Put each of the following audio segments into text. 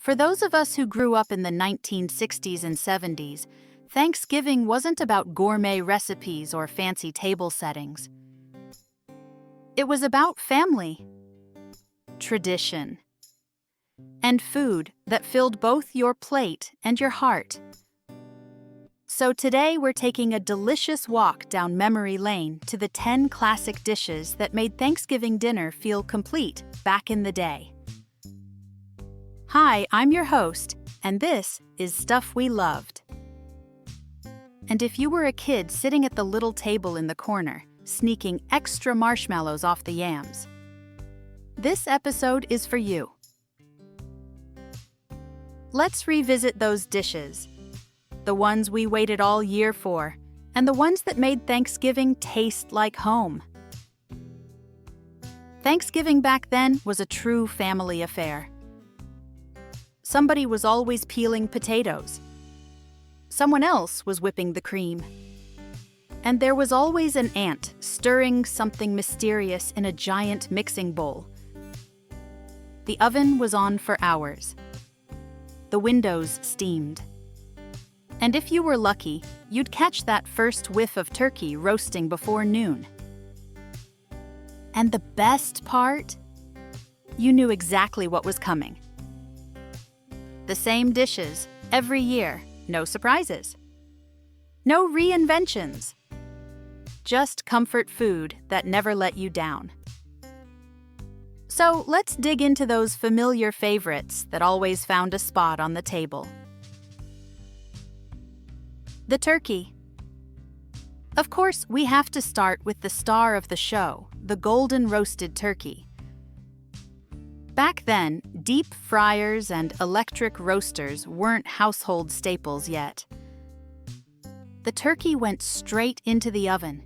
For those of us who grew up in the 1960s and 70s, Thanksgiving wasn't about gourmet recipes or fancy table settings. It was about family, tradition, and food that filled both your plate and your heart. So today we're taking a delicious walk down memory lane to the 10 classic dishes that made Thanksgiving dinner feel complete back in the day. Hi, I'm your host, and this is Stuff We Loved. And if you were a kid sitting at the little table in the corner, sneaking extra marshmallows off the yams, this episode is for you. Let's revisit those dishes, the ones we waited all year for, and the ones that made Thanksgiving taste like home. Thanksgiving back then was a true family affair. Somebody was always peeling potatoes. Someone else was whipping the cream. And there was always an aunt stirring something mysterious in a giant mixing bowl. The oven was on for hours. The windows steamed. And if you were lucky, you'd catch that first whiff of turkey roasting before noon. And the best part? You knew exactly what was coming. The same dishes, every year, no surprises. No reinventions. Just comfort food that never let you down. So let's dig into those familiar favorites that always found a spot on the table. The turkey. Of course, we have to start with the star of the show, the golden roasted turkey. Back then, deep fryers and electric roasters weren't household staples yet. The turkey went straight into the oven.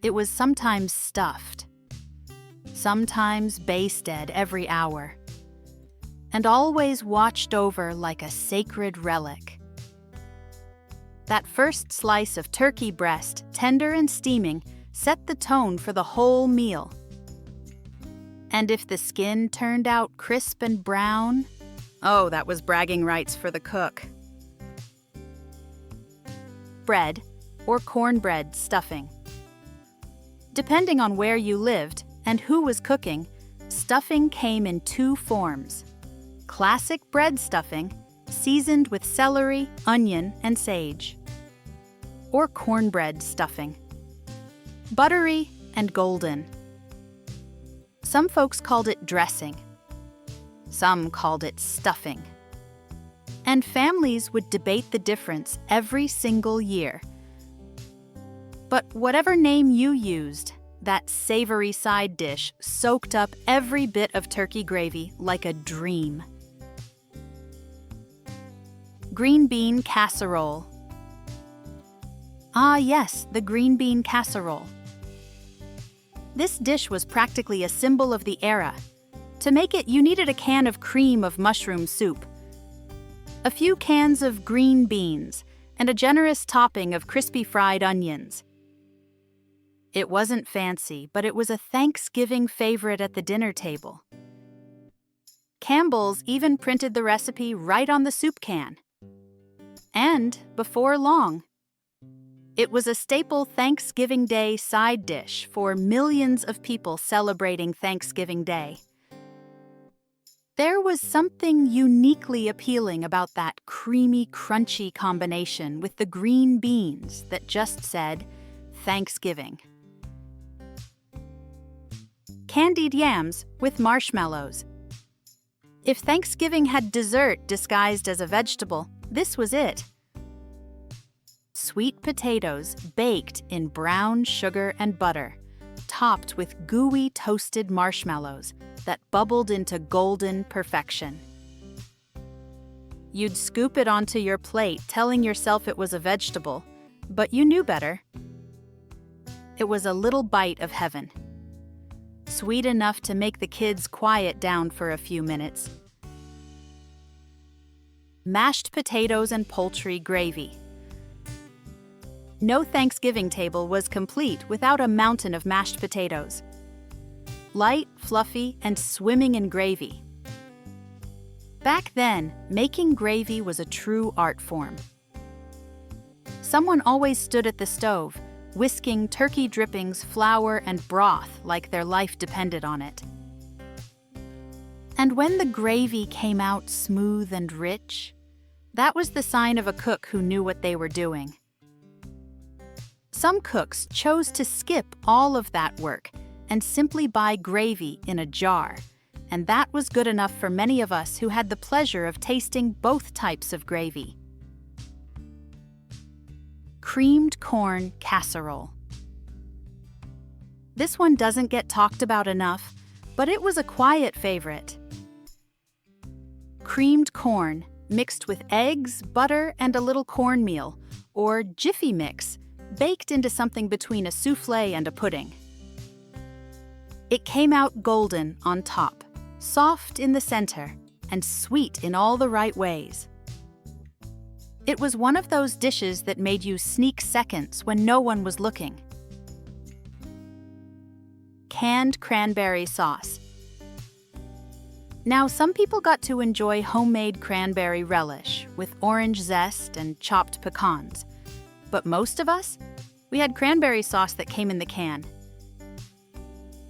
It was sometimes stuffed, sometimes basted every hour, and always watched over like a sacred relic. That first slice of turkey breast, tender and steaming, set the tone for the whole meal. And if the skin turned out crisp and brown, oh, that was bragging rights for the cook. Bread, or cornbread stuffing. Depending on where you lived and who was cooking, stuffing came in two forms. Classic bread stuffing, seasoned with celery, onion, and sage. Or cornbread stuffing. Buttery and golden. Some folks called it dressing. Some called it stuffing. And families would debate the difference every single year. But whatever name you used, that savory side dish soaked up every bit of turkey gravy like a dream. Green bean casserole. Ah yes, the green bean casserole. This dish was practically a symbol of the era. To make it, you needed a can of cream of mushroom soup, a few cans of green beans, and a generous topping of crispy fried onions. It wasn't fancy, but it was a Thanksgiving favorite at the dinner table. Campbell's even printed the recipe right on the soup can. And before long, it was a staple Thanksgiving Day side dish for millions of people celebrating Thanksgiving Day. There was something uniquely appealing about that creamy, crunchy combination with the green beans that just said, Thanksgiving. Candied yams with marshmallows. If Thanksgiving had dessert disguised as a vegetable, this was it. Sweet potatoes baked in brown sugar and butter, topped with gooey toasted marshmallows that bubbled into golden perfection. You'd scoop it onto your plate, telling yourself it was a vegetable, but you knew better. It was a little bite of heaven. Sweet enough to make the kids quiet down for a few minutes. Mashed potatoes and poultry gravy. No Thanksgiving table was complete without a mountain of mashed potatoes. Light, fluffy, and swimming in gravy. Back then, making gravy was a true art form. Someone always stood at the stove, whisking turkey drippings, flour, and broth like their life depended on it. And when the gravy came out smooth and rich, that was the sign of a cook who knew what they were doing. Some cooks chose to skip all of that work and simply buy gravy in a jar, and that was good enough for many of us who had the pleasure of tasting both types of gravy. Creamed corn casserole. This one doesn't get talked about enough, but it was a quiet favorite. Creamed corn mixed with eggs, butter, and a little cornmeal, or Jiffy mix, baked into something between a soufflé and a pudding. It came out golden on top, soft in the center, and sweet in all the right ways. It was one of those dishes that made you sneak seconds when no one was looking. Canned cranberry sauce. Now, some people got to enjoy homemade cranberry relish with orange zest and chopped pecans. But most of us, we had cranberry sauce that came in the can.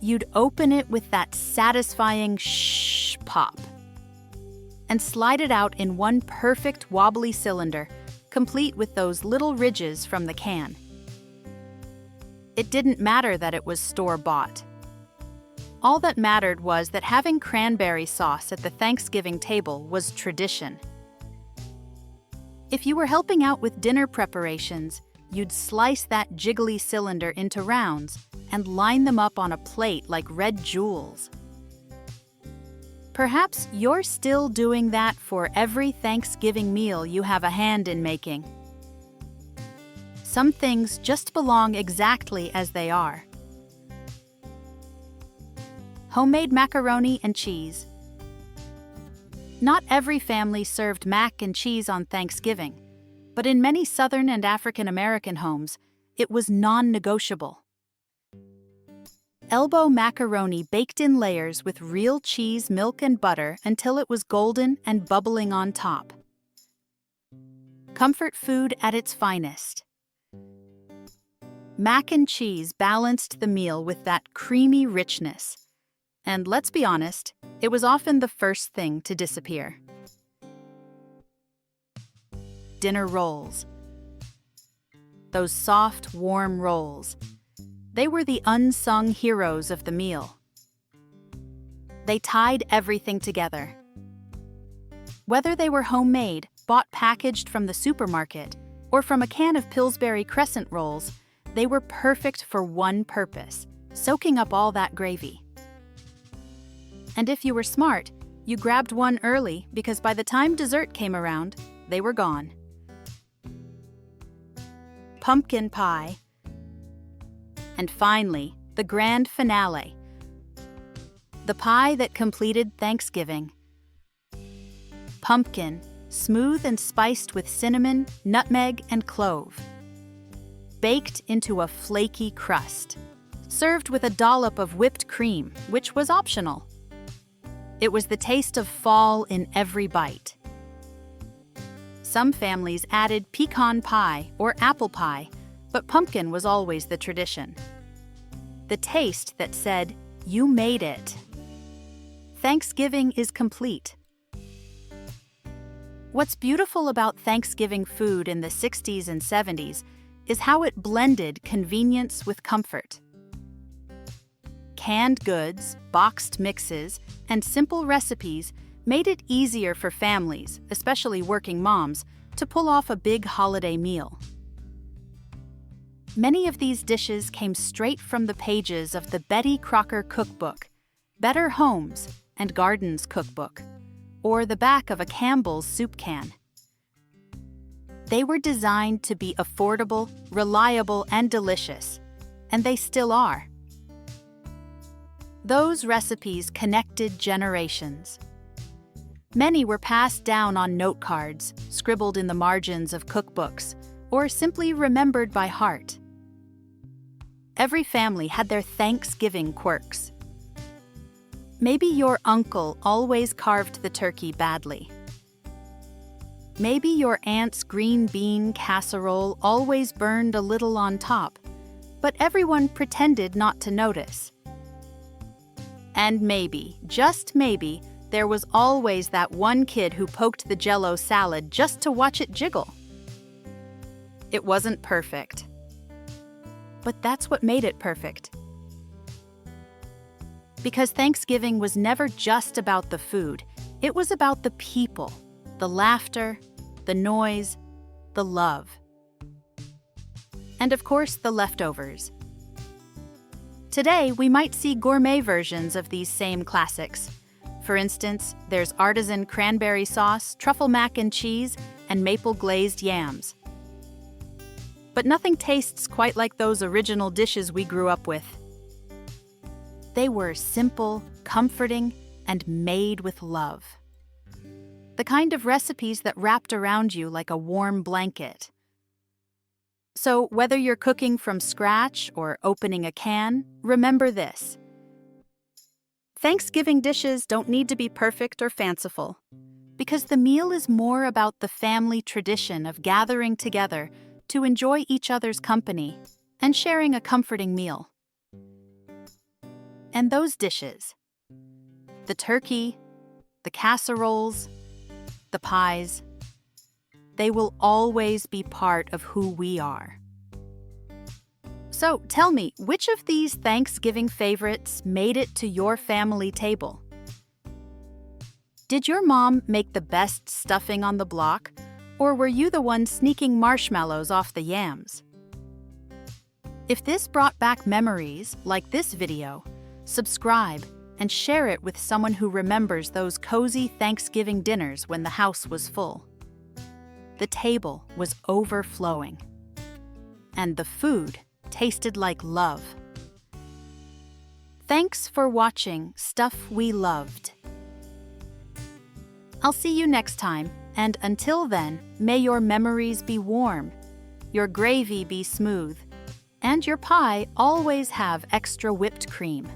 You'd open it with that satisfying shh pop and slide it out in one perfect wobbly cylinder, complete with those little ridges from the can. It didn't matter that it was store-bought. All that mattered was that having cranberry sauce at the Thanksgiving table was tradition. If you were helping out with dinner preparations, you'd slice that jiggly cylinder into rounds and line them up on a plate like red jewels. Perhaps you're still doing that for every Thanksgiving meal you have a hand in making. Some things just belong exactly as they are. Homemade macaroni and cheese. Not every family served mac and cheese on Thanksgiving, but in many Southern and African American homes, it was non-negotiable. Elbow macaroni baked in layers with real cheese, milk, and butter until it was golden and bubbling on top. Comfort food at its finest. Mac and cheese balanced the meal with that creamy richness. And let's be honest, it was often the first thing to disappear. Dinner rolls. Those soft, warm rolls. They were the unsung heroes of the meal. They tied everything together. Whether they were homemade, bought packaged from the supermarket, or from a can of Pillsbury crescent rolls, they were perfect for one purpose: soaking up all that gravy. And if you were smart, you grabbed one early because by the time dessert came around, they were gone. Pumpkin pie. And finally, the grand finale. The pie that completed Thanksgiving. Pumpkin, smooth and spiced with cinnamon, nutmeg, and clove. Baked into a flaky crust. Served with a dollop of whipped cream, which was optional. It was the taste of fall in every bite. Some families added pecan pie or apple pie, but pumpkin was always the tradition. The taste that said, "You made it." Thanksgiving is complete. What's beautiful about Thanksgiving food in the 60s and 70s is how it blended convenience with comfort. Canned goods, boxed mixes, and simple recipes made it easier for families, especially working moms, to pull off a big holiday meal. Many of these dishes came straight from the pages of the Betty Crocker cookbook, Better Homes and Gardens cookbook, or the back of a Campbell's soup can. They were designed to be affordable, reliable, and delicious, and they still are. Those recipes connected generations. Many were passed down on note cards, scribbled in the margins of cookbooks, or simply remembered by heart. Every family had their Thanksgiving quirks. Maybe your uncle always carved the turkey badly. Maybe your aunt's green bean casserole always burned a little on top, but everyone pretended not to notice. And maybe, just maybe, there was always that one kid who poked the Jell-O salad just to watch it jiggle. It wasn't perfect, but that's what made it perfect. Because Thanksgiving was never just about the food, it was about the people, the laughter, the noise, the love. And of course, the leftovers. Today, we might see gourmet versions of these same classics. For instance, there's artisan cranberry sauce, truffle mac and cheese, and maple glazed yams. But nothing tastes quite like those original dishes we grew up with. They were simple, comforting, and made with love. The kind of recipes that wrapped around you like a warm blanket. So whether you're cooking from scratch or opening a can, remember this. Thanksgiving dishes don't need to be perfect or fanciful, because the meal is more about the family tradition of gathering together to enjoy each other's company and sharing a comforting meal. And those dishes, the turkey, the casseroles, the pies, they will always be part of who we are. So tell me, which of these Thanksgiving favorites made it to your family table? Did your mom make the best stuffing on the block, or were you the one sneaking marshmallows off the yams? If this brought back memories, like this video, subscribe and share it with someone who remembers those cozy Thanksgiving dinners when the house was full. The table was overflowing, and the food tasted like love. Thanks for watching Stuff We Loved. I'll see you next time, and until then, may your memories be warm, your gravy be smooth, and your pie always have extra whipped cream.